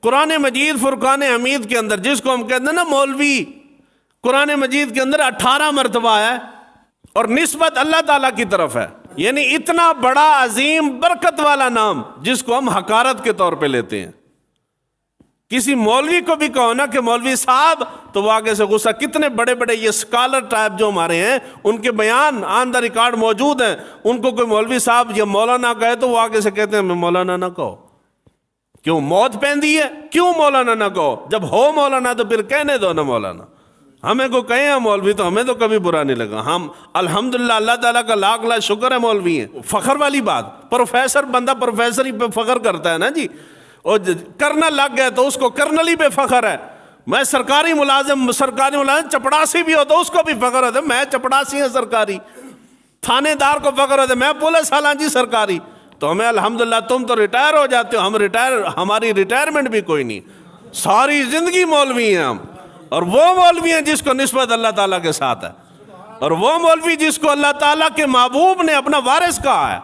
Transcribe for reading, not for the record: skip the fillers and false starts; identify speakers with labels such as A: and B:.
A: قرآن مجید فرقان حمید کے اندر جس کو ہم کہتے ہیں نا مولوی، قرآن مجید کے اندر 18 مرتبہ ہے اور نسبت اللہ تعالیٰ کی طرف ہے. یعنی اتنا بڑا عظیم برکت والا نام جس کو ہم حقارت کے طور پہ لیتے ہیں. کسی مولوی کو بھی کہو نا کہ مولوی صاحب تو وہ آگے سے غصہ. کتنے بڑے بڑے یہ اسکالر ٹائپ جو ہمارے ہیں ان کے بیان آن دا ریکارڈ موجود ہیں. ان کو کوئی مولوی صاحب یا مولانا کہے تو وہ آگے سے کہتے ہیں میں مولانا نہ کہو. کیوں؟ موت پہندی ہے. کیوں مولانا نہ کہو؟ جب ہو مولانا تو پھر کہنے دو نا مولانا. ہمیں کو کہیں ہیں مولوی تو ہمیں تو کبھی برا نہیں لگا. ہم الحمدللہ اللہ تعالیٰ کا لاکھ لاکھ شکر ہے مولوی ہیں. فخر والی بات. پروفیسر بندہ پروفیسری پہ فخر کرتا ہے نا جی. اور کرنل لگ گئے تو اس کو کرنلی پہ فخر ہے. میں سرکاری ملازم چپڑاسی بھی ہو تو اس کو بھی فخر ہوتا ہے میں چپڑاسی ہیں سرکاری. تھانے دار کو فخر ہوتا ہے میں پولیس والا جی سرکاری. تو ہمیں الحمدللہ تم تو ریٹائر ہو جاتے ہو, ہماری ریٹائرمنٹ بھی کوئی نہیں, ساری زندگی مولوی ہیں ہم. اور وہ مولوی ہیں جس کو نسبت اللہ تعالیٰ کے ساتھ ہے, اور وہ مولوی جس کو اللہ تعالیٰ کے محبوب نے اپنا وارث کہا ہے.